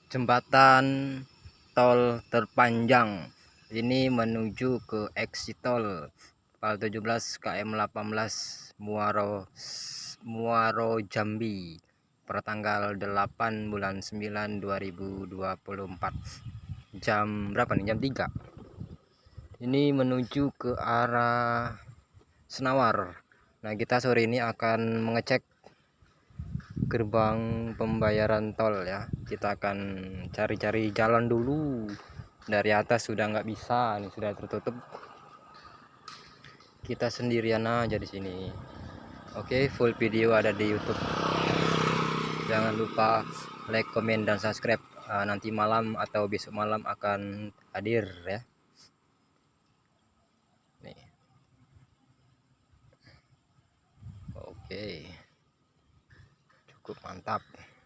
Jembatan tol terpanjang ini menuju ke exit tol Pal 17 KM 18 Muaro Jambi pertanggal 8 bulan 9 2024 jam berapa nih, jam 3. Ini menuju ke arah Senawar. Nah, kita sore ini akan mengecek gerbang pembayaran tol ya. Kita akan cari-cari jalan dulu. Dari atas sudah nggak bisa, nih sudah tertutup. Kita sendirian aja di sini. Oke, full video ada di YouTube. Jangan lupa like, komen, dan subscribe. Nanti malam atau besok malam akan hadir ya. Nih. Oke. Cukup mantap.